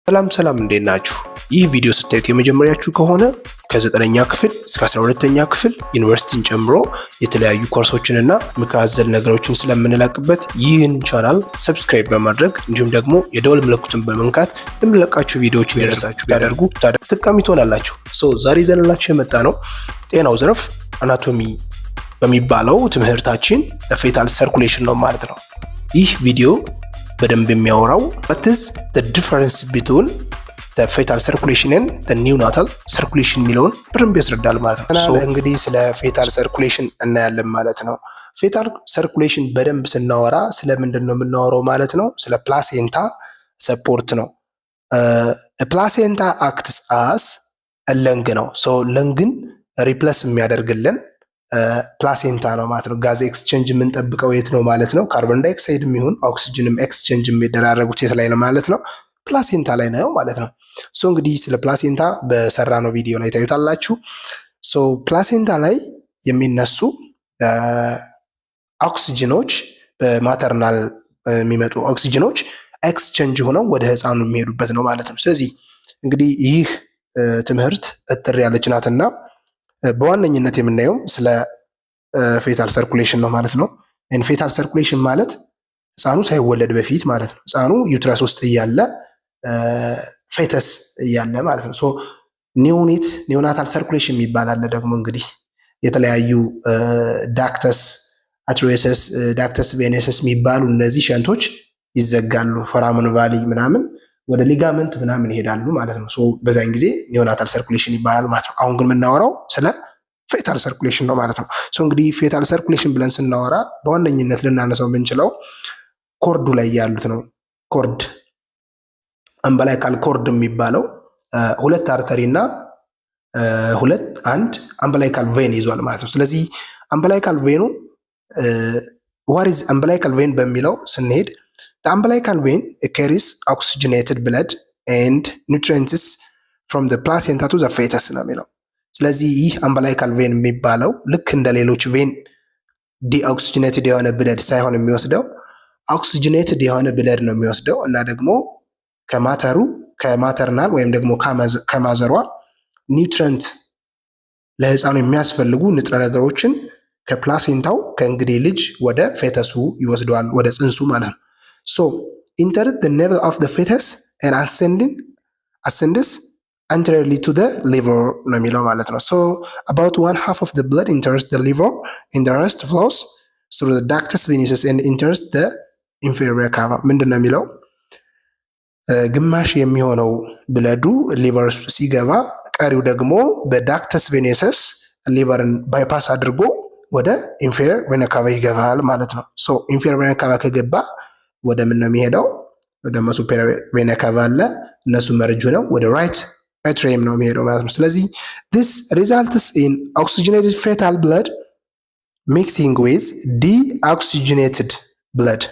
ሰላም እንዴት ናችሁ? ይህ ቪዲዮ ስታዩት የመጀመሪያችሁ ከሆነ ከ9ኛ ክፍል እስከ 12ኛ ክፍል ዩኒቨርሲቲን ጨምሮ የተለያዩ ኮርሶችንና ምክር አዘል ነገሮችን ስለምንለቅበት ይህን ቻናል ሰብስክራይብ በማድረግ እንዲሁም ደግሞ የደወል ምልክቱን በመንካት የምንለቃችሁ ቪዲዮዎች እንዲደርሳችሁ ቢያደርጉ ተጠቃሚ ትሆናላችሁ። ዛሬ ይዘንላችሁ የመጣ ነው ጤናው ዘርፍ አናቶሚ በሚባለው ትምህርታችን ፌታል ሰርኩሌሽን ነው ማለት ነው። ይህ ቪዲዮ በደንብ የሚያወራው what is the difference between the fetal circulation and the neonatal circulation የሚለውን በደንብ ያስረዳል ማለት ነው። እንግዲህ ስለ fetal circulation እናያለን ማለት ነው። fetal circulation በደንብ ስናወራ ስለምንድን ነው የምናወራው ማለት ነው? ስለ ፕላሴንታ ሰፖርት ነው። ፕላሴንታ acts as a lung ነው። ለንግን ሪፕለስ የሚያደርግልን ፕላሴንታ ነው ማለት ነው። ጋዝ ኤክስቼንጅ የምንጠብቀው የት ነው ማለት ነው? ካርቦን ዳይኦክሳይድ የሚሆን ኦክሲጅንም ኤክስቼንጅ የሚደራረጉት የት ላይ ነው ማለት ነው? ፕላሴንታ ላይ ነው ማለት ነው። እንግዲህ ስለ ፕላሴንታ በሰራ ነው ቪዲዮ ላይ ታዩታላችሁ። ፕላሴንታ ላይ የሚነሱ ኦክሲጅኖች በማተርናል የሚመጡ ኦክሲጅኖች ኤክስቼንጅ ሆነው ወደ ህፃኑ የሚሄዱበት ነው ማለት ነው። ስለዚህ እንግዲህ ይህ ትምህርት እጥር ያለች ናትና በዋነኝነት የምናየው ስለ ፌታል ሰርኩሌሽን ነው ማለት ነው። ፌታል ሰርኩሌሽን ማለት ህፃኑ ሳይወለድ በፊት ማለት ነው። ህፃኑ ዩትረስ ውስጥ እያለ ፌተስ እያለ ማለት ነው። ኒዮናታል ሰርኩሌሽን የሚባል አለ ደግሞ እንግዲህ የተለያዩ ዳክተስ አትሪየሰስ፣ ዳክተስ ቬኔሰስ የሚባሉ እነዚህ ሸንቶች ይዘጋሉ። ፎራመን ቫሊ ምናምን ወደ ሊጋመንት ምናምን ይሄዳሉ ማለት ነው። በዛን ጊዜ ኒዮናታል ሰርኩሌሽን ይባላል ማለት ነው። አሁን ግን የምናወራው ስለ ፌታል ሰርኩሌሽን ነው ማለት ነው። እንግዲህ ፌታል ሰርኩሌሽን ብለን ስናወራ በዋነኝነት ልናነሳው የምንችለው ኮርዱ ላይ ያሉት ነው። ኮርድ አምበላይካል ኮርድ የሚባለው ሁለት አርተሪ እና አንድ አምበላይካል ቬን ይዟል ማለት ነው። ስለዚህ አምበላይካል ቬኑ ዋሪዝ አምበላይካል ቬን በሚለው ስንሄድ the umbilical vein carries oxygenated blood and nutrients from the placenta to the fetus ነው የሚለው። ስለዚህ ይህ አምበላይካል ቬን የሚባለው ልክ እንደ ሌሎች ቬን ዲኦክሲጅኔትድ የሆነ ብለድ ሳይሆን የሚወስደው ኦክሲጅኔትድ የሆነ ብለድ ነው የሚወስደው እና ደግሞ ከማተርናል ወይም ደግሞ ከማዘሯ ኒውትረንት ለህፃኑ የሚያስፈልጉ ንጥረ ነገሮችን ከፕላሴንታው ከእንግዲህ ልጅ ወደ ፌተሱ ይወስደዋል፣ ወደ ጽንሱ ማለት ነው። Enter the navel of the fetus and ascends anteriorly to the liver ነው የሚለው ማለት ነው። About 1/2 of the blood enters the liver and the rest flows through the ductus venosus and enters the inferior cava። ምንድን ነው የሚለው? ግማሽ የሚሆነው ብለዱ ሊቨር ውስጥ ሲገባ ቀሪው ደግሞ በዳክተስ ቬኔሰስ ሊቨርን ባይፓስ አድርጎ ወደ ኢንፌሪየር ቬና ካቫ ይገባል ማለት ነው። ኢንፌሪየር ቬና ካቫ ከገባ ወደ ምን ነው የሚሄደው? ወደ ሱፔሪየር ቬና ካቫ አለ፣ እነሱ መርጁ ነው ወደ ራይት ኤትሪየም ነው የሚሄደው ማለት ነው። ስለዚህ this results in oxygenated fetal blood mixing with deoxygenated blood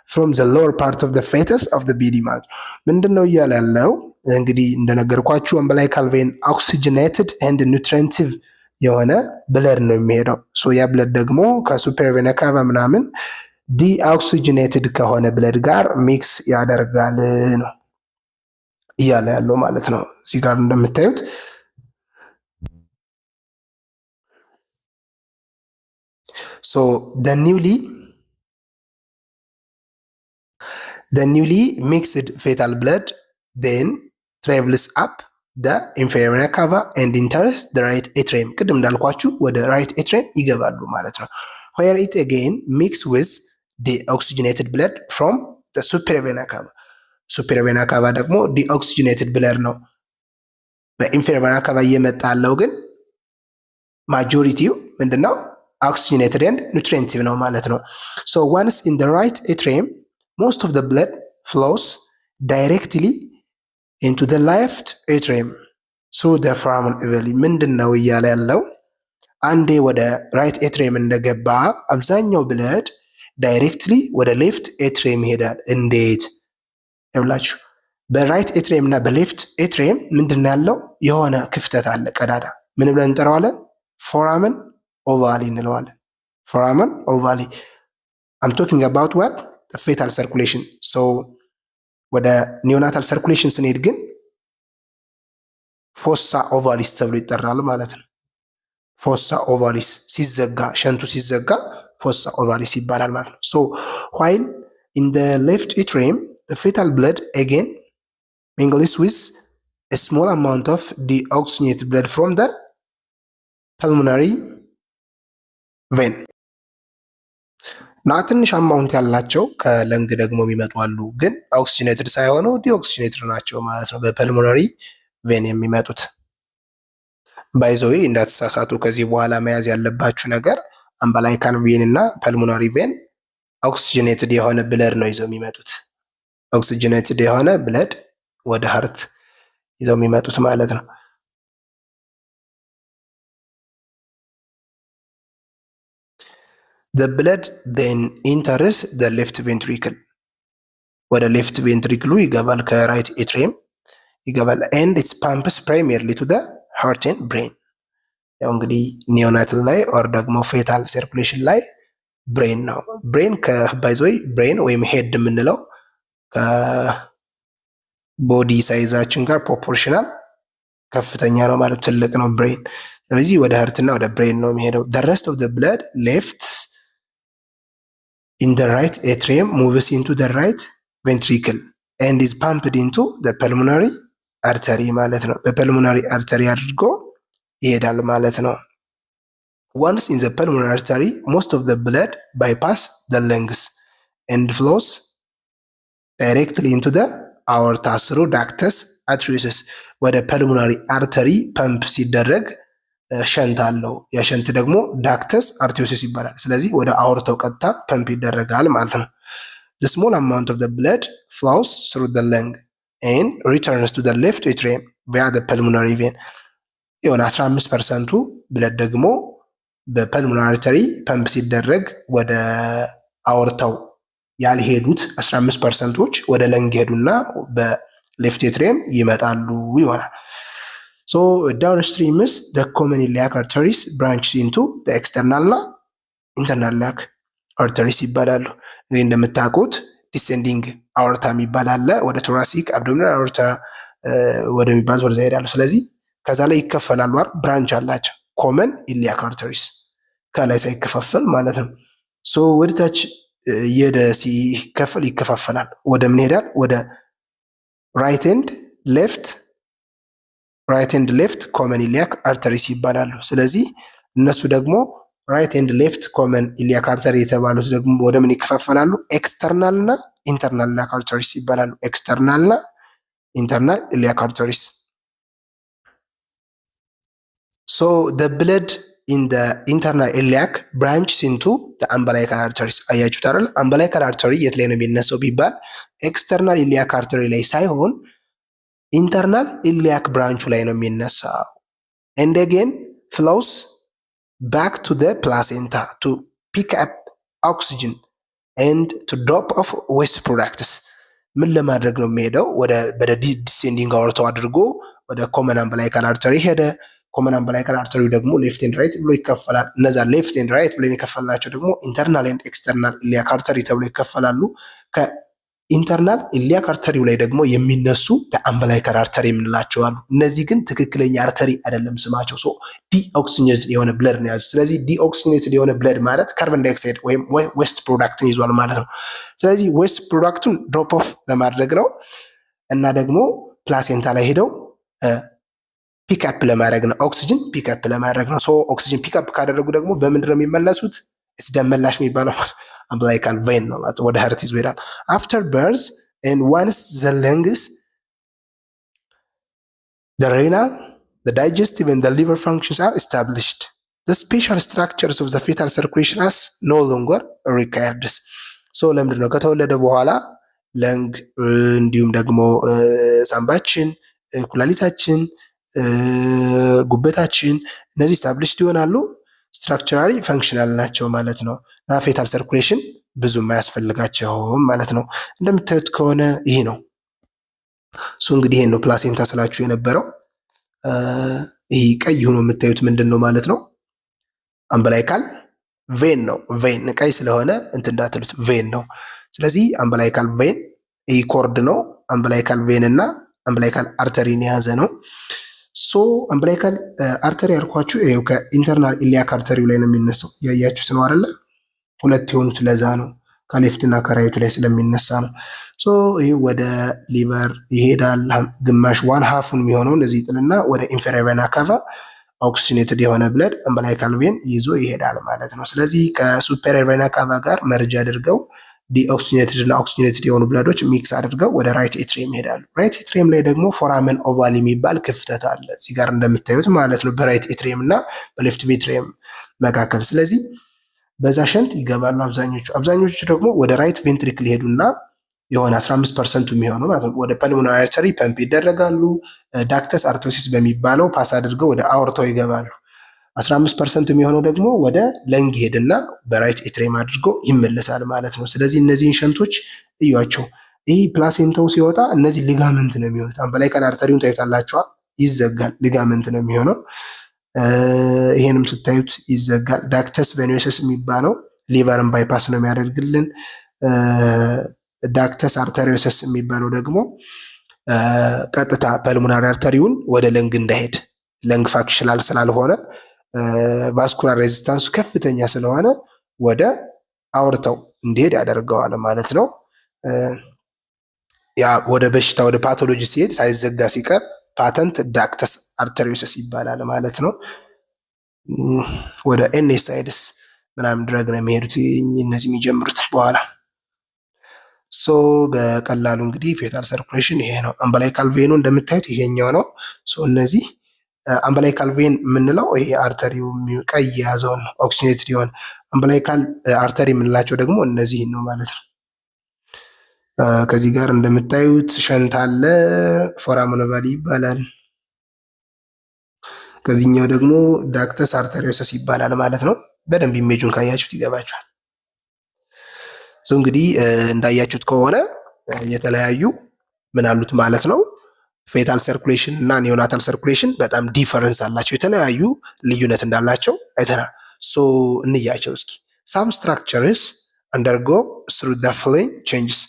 from the lower part of the fetus of the baby ማለት ነው። ምንድነው እያለ ያለው? እንግዲህ እንደነገርኳችሁ umbilical vein oxygenated and nutritive የሆነ ብለድ ነው የሚሄደው። ያ ብለድ ደግሞ ከሱፔሪየር ቬና ካቫ ምናምን ዲኦክሲጅኔትድ ከሆነ ብለድ ጋር ሚክስ ያደርጋል ነው እያለ ያለው ማለት ነው። እዚህ ጋር እንደምታዩት the newly mixed fetal blood then travels up the inferior vena cava and enters the right atrium። ቅድም እንዳልኳችሁ ወደ right atrium ይገባሉ ማለት ነው። where it again mix with deoxygenated blood from the superior vena cava። superior vena cava ደግሞ deoxygenated blood ነው። በኢንፌሪየር vena cava እየመጣ ያለው ግን ማጆሪቲው ምንድነው? oxygenated and nutritive ነው ማለት ነው። once in the right atrium most of the blood flows directly into the left atrium through the foramen ovale። ምንድነው እያለ ያለው? አንዴ ወደ ራይት ኤትሪየም እንደገባ አብዛኛው ብለድ ዳይሬክትሊ ወደ ሌፍት ኤትሪየም ይሄዳል። እንዴት ይብላችሁ? በራይት ኤትሪየም እና በሌፍት ኤትሪየም ምንድነው ያለው? የሆነ ክፍተት አለ፣ ቀዳዳ። ምን ብለን እንጠራዋለን? ፎራመን ኦቫሊ እንለዋለን። ፎራመን ኦቫሊ። I'm talking about what? The fetal circulation. ወደ ኒዮናታል ሰርኩሌሽን ስንሄድ ግን ፎሳ ኦቫሊስ ተብሎ ይጠራል ማለት ነው። ፎሳ ኦቫሊስ ሲዘጋ ሸንቱ ሲዘጋ ፎሳ ኦቫሊስ ይባላል ማለት ነው። ሶ ዋይል ኢን ዘ ሌፍት ኤትሪየም ዘ ፌታል ብለድ አጌን ሚንግልስ ዊዝ a small amount of deoxygenated blood from the pulmonary vein እና ትንሽ አማውንት ያላቸው ከለንግ ደግሞ የሚመጡ አሉ፣ ግን ኦክሲጅኔትድ ሳይሆኑ ዲኦክሲጅኔትድ ናቸው ማለት ነው። በፐልሞናሪ ቬን የሚመጡት ባይዘዌ እንዳትሳሳቱ። ከዚህ በኋላ መያዝ ያለባችሁ ነገር አምባላይካን ቬን እና ፐልሞናሪ ቬን ኦክሲጅኔትድ የሆነ ብለድ ነው ይዘው የሚመጡት። ኦክሲጅኔትድ የሆነ ብለድ ወደ ሀርት ይዘው የሚመጡት ማለት ነው። the blood then enters the left ventricle ወደ ሌፍት ቬንትሪክሉ ይገባል፣ ከራይት ኤትሪየም ይገባል። and it pumps primarily to the heart and brain ያው እንግዲህ ኒዮናታል ላይ ኦር ደግሞ ፌታል ሰርኩሌሽን ላይ ብሬን ነው። ብሬን ከባይዘይ ብሬን ወይም ሄድ የምንለው ከቦዲ ሳይዛችን ጋር ፕሮፖርሽናል ከፍተኛ ነው ማለት ትልቅ ነው ብሬን። ስለዚህ ወደ ሀርትና ወደ ብሬን ነው የሚሄደው። the rest of the blood left in the right atrium moves into the right ventricle and is pumped into the pulmonary artery ማለት ነው። በፐልሞናሪ አርተሪ አድርጎ ይሄዳል ማለት ነው። once in the pulmonary artery most of the blood bypass the lungs and flows directly into the aorta through ductus arteriosus ወደ ፐልሞናሪ አርተሪ ፐምፕ ሲደረግ ሸንት አለው። የሸንት ደግሞ ዳክተስ አርቴሪዮስ ይባላል። ስለዚህ ወደ አኦርታው ቀጥታ ፐምፕ ይደረጋል ማለት ነው። the small amount of the blood flows through the lung and returns to the left atrium via the pulmonary vein የሆነ 15% ብለድ ደግሞ በፐልሞናሪ አርተሪ ፐምፕ ሲደረግ ወደ አኦርታው ያልሄዱት 15%ዎች ወደ ለንግ ሄዱና በሌፍት ኤትሪየም ይመጣሉ ይሆናል። So downstream is the common iliac arteries branch into the external እና internal iliac arteries ይባላሉ። እንግዲህ እንደምታውቁት ዲሴንዲንግ አኦርታ የሚባል አለ፣ ወደ ቶራሲክ አብዶሚናል አኦርታ ወደሚባሉት ወደዛ ይሄዳሉ። ስለዚህ ከዛ ላይ ይከፈላሉ አይደል? ብራንች አላቸው ኮመን ኢሊያክ አርተሪስ ከላይ ሳይከፋፈል ማለት ነው። ሶ ወደ ታች የደ ሲከፈል ይከፋፈላል። ወደ ምን ይሄዳል? ወደ ራይት ኤንድ ሌፍት ኮመን ኢሊያክ አርተሪስ ይባላሉ። ስለዚህ እነሱ ደግሞ ራይት ኤንድ ሌፍት ኮመን ኢሊያክ አርተሪ የተባሉት ደግሞ ወደ ምን ይከፋፈላሉ? ኤክስተርናል እና ኢንተርናል ኢሊያክ አርተሪስ ይባላሉ። ኤክስተርናል እና ኢንተርናል ኢሊያክ አርተሪስ። ሶ the blood in the internal iliac branches into the umbilical arteries አያችሁት አይደል? umbilical artery የት ላይ ነው የሚነሳው ቢባል ኤክስተርናል ኢሊያክ አርተሪ ላይ ሳይሆን ኢንተርናል ኢሊያክ ብራንቹ ላይ ነው የሚነሳው። and again flows back to the placenta to pick up oxygen and to drop off waste products ምን ለማድረግ ነው የሚሄደው? ወደ ዲሴንዲንግ አኦርታው አድርጎ ወደ ኮመን umbilical artery ሄደ። ኮመን umbilical artery ደግሞ ሌፍት ኤንድ ራይት ብሎ ይከፈላል። እነዛ ሌፍት ኤንድ ራይት ብለን የከፈልናቸው ደግሞ ኢንተርናል ኤንድ ኤክስተርናል ኢሊያክ አርተሪ ተብሎ ይከፈላሉ። ከኢንተርናል ኢሊያክ አርተሪው ላይ ደግሞ የሚነሱ umbilical artery የምንላቸው አሉ። እነዚህ ግን ትክክለኛ አርተሪ አይደለም ስማቸው። ሶ ዲኦክሲጅኔትድ የሆነ ብለድ ነው ያዙት። ስለዚህ ዲኦክሲጅኔትድ የሆነ ብለድ ማለት ካርቦን ዳይኦክሳይድ ወይም ዌስት ፕሮዳክትን ይዟል ማለት ነው። ስለዚህ ዌስት ፕሮዳክቱን ድሮፕ ኦፍ ለማድረግ ነው እና ደግሞ ፕላሴንታ ላይ ሄደው ፒክአፕ ለማድረግ ነው። ኦክሲጅን ፒክአፕ ለማድረግ ነው። ሶ ኦክሲጅን ፒክአፕ ካደረጉ ደግሞ በምንድን ነው የሚመለሱት? ደም መላሽ የሚባለው umbilical vein ነው ማለት ወደ ሀርት ይዞ ይሄዳል። after birth and once the lungs, the renal, the digestive and the liver functions are established, the special structures of the fetal circulation are no longer required. so ለምንድን ነው ከተወለደ በኋላ ለንግ እንዲሁም ደግሞ ሳምባችን፣ ኩላሊታችን፣ ጉበታችን እነዚህ ስታብሊሽድ ይሆናሉ። ስትራክቸራሊ ፈንክሽናል ናቸው ማለት ነው እና ፌታል ሰርኩሌሽን ብዙም አያስፈልጋቸውም ማለት ነው። እንደምታዩት ከሆነ ይሄ ነው እሱ እንግዲህ ይሄን ነው ፕላሴንታ ስላችሁ የነበረው። ይሄ ቀይ ሆኖ የምታዩት ምንድን ነው ማለት ነው? umbilical ቬን ነው። ቬን ቀይ ስለሆነ እንትን እንዳትሉት ቬን ነው። ስለዚህ umbilical ቬን ይሄ ኮርድ ነው። አምብላይካል ቬን እና አምብላይካል አርተሪን የያዘ ነው። ሶ አምብላይካል አርተሪ ያልኳችሁ ይሄው ከኢንተርናል ኢሊያክ አርተሪው ላይ ነው የሚነሳው። ያያችሁት ነው አይደለ? ሁለት የሆኑት ለዛ ነው ከሌፍት እና ከራይቱ ላይ ስለሚነሳ ነው። ሶ ይህ ወደ ሊቨር ይሄዳል። ግማሽ ዋን ሃፉን የሚሆነውን እዚህ ጥልና ወደ ኢንፌሪየር ቬና ካቫ ኦክሲጅኔትድ የሆነ ብለድ አምብላይካል ቬን ይዞ ይሄዳል ማለት ነው። ስለዚህ ከሱፔሪየር ቬና ካቫ ጋር መርጅ አድርገው ዲኦክሲጅኔትድ እና ኦክሲጅኔትድ የሆኑ ብለዶች ሚክስ አድርገው ወደ ራይት ኤትሪየም ይሄዳሉ። ራይት ኤትሪየም ላይ ደግሞ ፎራመን ኦቫል የሚባል ክፍተት አለ እዚህ ጋር እንደምታዩት ማለት ነው፣ በራይት ኤትሪየም እና በሌፍት ኤትሪየም መካከል። ስለዚህ በዛ ሸንት ይገባሉ አብዛኞቹ ደግሞ ወደ ራይት ቬንትሪክል ሊሄዱና የሆነ 15% የሚሆነው ማለት ነው ወደ ፐልሞናሪ አርተሪ ፐምፕ ይደረጋሉ። ዳክተስ አርቶሲስ በሚባለው ፓስ አድርገው ወደ አወርታው ይገባሉ። 15% የሚሆነው ደግሞ ወደ ለንግ ሄድና በራይት ኤትሪየም አድርጎ ይመለሳል ማለት ነው። ስለዚህ እነዚህን ሸንቶች እዩዋቸው። ይህ ፕላሴንታው ሲወጣ እነዚህ ሊጋመንት ነው የሚሆኑት። አምብላይካል አርተሪውን ታዩታላችኋል፣ ይዘጋል፣ ሊጋመንት ነው የሚሆነው። ይሄንም ስታዩት ይዘጋል። ዳክተስ ቬኖሰስ የሚባለው ሊቨርን ባይፓስ ነው የሚያደርግልን። ዳክተስ አርተሪዮሰስ የሚባለው ደግሞ ቀጥታ ፐልሞናሪ አርተሪውን ወደ ለንግ እንዳይሄድ ለንግ ፋክሽናል ስላልሆነ ቫስኩላር ሬዚስታንሱ ከፍተኛ ስለሆነ ወደ አውርተው እንዲሄድ ያደርገዋል ማለት ነው። ያ ወደ በሽታ ወደ ፓቶሎጂ ሲሄድ ሳይዘጋ ሲቀር ፓተንት ዳክተስ አርተሪዮሰስ ይባላል ማለት ነው። ወደ ኤንኤስአይድስ ምናምን ድረግ ነው የሚሄዱት እነዚህ የሚጀምሩት በኋላ። ሶ በቀላሉ እንግዲህ ፌታል ሰርኩሌሽን ይሄ ነው። አምብላይካል ቬኑ እንደምታዩት ይሄኛው ነው። ሶ እነዚህ አምብላይካል ቬን የምንለው ይሄ አርተሪው ቀይ የያዘውን ኦክሲጅኔትድ የሆነ አምብላይካል አርተሪ የምንላቸው ደግሞ እነዚህ ነው ማለት ነው። ከዚህ ጋር እንደምታዩት ሸንት አለ፣ ፎራመን ኦቫሊ ይባላል። ከዚህኛው ደግሞ ዳክተስ አርተሪዮሰስ ይባላል ማለት ነው። በደንብ ኢሜጁን ካያችሁት ይገባችኋል። እንግዲህ እንዳያችሁት ከሆነ የተለያዩ ምን አሉት ማለት ነው። ፌታል ሰርኩሌሽን እና ኒዮናታል ሰርኩሌሽን በጣም ዲፈረንስ አላቸው፣ የተለያዩ ልዩነት እንዳላቸው አይተናል። ሶ እንያቸው እስኪ። ሳም ስትራክቸርስ አንደርጎ ስሩ ዘ ፎሎዊንግ ቼንጅስ።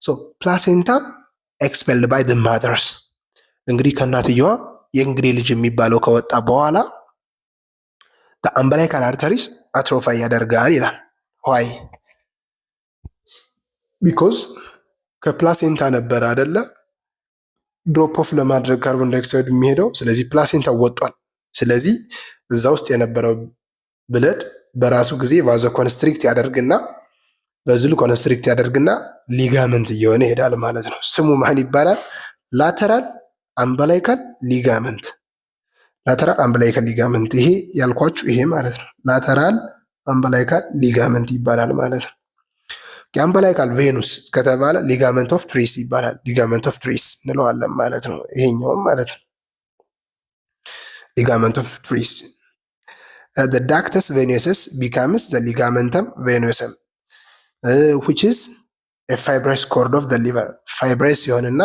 ሶ ፕላሴንታ ኤክስፔልድ ባይ ዘ ማዘርስ። እንግዲህ ከእናትየዋ የእንግዴ ልጅ የሚባለው ከወጣ በኋላ አምብላይካል አርተሪስ አትሮፋይ ያደርጋል ይላል። ዋይ ቢኮዝ ከፕላሴንታ ነበረ አይደለ ድሮፕ ኦፍ ለማድረግ ካርቦን ዳይኦክሳይድ የሚሄደው። ስለዚህ ፕላሴንታ ወጧል። ስለዚህ እዛ ውስጥ የነበረው ብለድ በራሱ ጊዜ ቫዞ ኮንስትሪክት ያደርግና በዝሉ ኮንስትሪክት ያደርግና ሊጋመንት እየሆነ ይሄዳል ማለት ነው። ስሙ ማን ይባላል? ላተራል አምብላይካል ሊጋመንት። ላተራል አምብላይካል ሊጋመንት ይሄ ያልኳችሁ ይሄ ማለት ነው። ላተራል አምብላይካል ሊጋመንት ይባላል ማለት ነው። የአምብላይካል ቬኑስ ከተባለ ሊጋመንት ኦፍ ትሪስ ይባላል። ሊጋመንት ኦፍ ትሪስ እንለዋለን ማለት ነው። ይሄኛውም ማለት ነው ሊጋመንት ኦፍ ትሪስ። the ductus venosus becomes the ligamentum venosum which is a fibrous cord of the liver. fibrous ይሆንና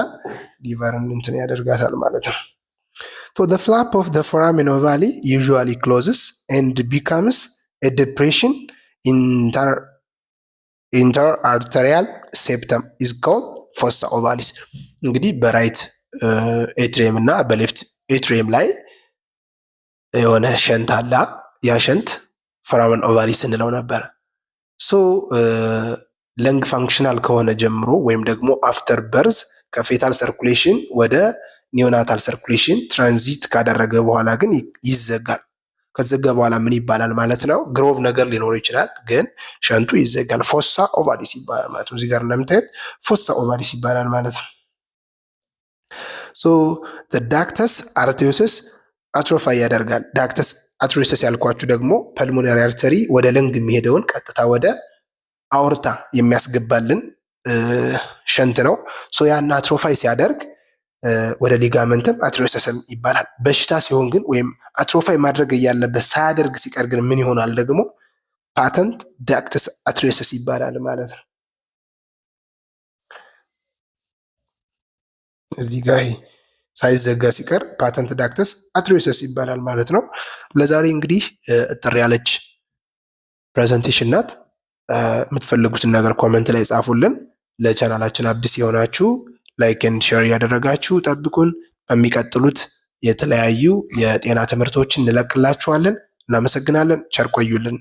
ሊቨርን እንትን ያደርጋታል ማለት ነው። so the flap of the foramen ovale usually closes and becomes a depression interarterial septum is called fossa ovalis። እንግዲህ በራይት ኤትሪየም እና በሌፍት ኤትሪየም ላይ የሆነ ሸንት አለ። ያ ሸንት ፎራመን ኦቫሊስ እንለው ነበር። ሶ ለንግ ፋንክሽናል ከሆነ ጀምሮ ወይም ደግሞ አፍተር በርዝ ከፌታል ሰርኩሌሽን ወደ ኒዮናታል ሰርኩሌሽን ትራንዚት ካደረገ በኋላ ግን ይዘጋል። ከዘጋ በኋላ ምን ይባላል ማለት ነው? ግሮቭ ነገር ሊኖር ይችላል፣ ግን ሸንቱ ይዘጋል። ፎሳ ኦቫሊስ ይባላል ማለት ነው። እዚህ ጋር እንደምታዩት ፎሳ ኦቫሊስ ይባላል ማለት ነው። ሶ ዳክተስ አርቴሪዮሰስ አትሮፋይ ያደርጋል። ዳክተስ አትሮሲስ ያልኳችሁ ደግሞ ፐልሞናሪ አርተሪ ወደ ለንግ የሚሄደውን ቀጥታ ወደ አውርታ የሚያስገባልን ሸንት ነው። ሶ ያን አትሮፋይ ሲያደርግ ወደ ሊጋመንትም አትሮሲስም ይባላል። በሽታ ሲሆን ግን ወይም አትሮፋይ ማድረግ እያለበት ሳያደርግ ሲቀር ግን ምን ይሆናል ደግሞ? ፓተንት ዳክተስ አትሮሲስ ይባላል ማለት ነው። እዚህ ጋር ሳይዘጋ ሲቀር ፓተንት ዳክተስ አትሮሲስ ይባላል ማለት ነው። ለዛሬ እንግዲህ እጥር ያለች ፕሬዘንቴሽን ናት። የምትፈልጉትን ነገር ኮመንት ላይ ጻፉልን። ለቻናላችን አዲስ የሆናችሁ ላይክ ኤንድ ሼር እያደረጋችሁ ጠብቁን። በሚቀጥሉት የተለያዩ የጤና ትምህርቶችን እንለቅላችኋለን። እናመሰግናለን። ቸር ቆዩልን።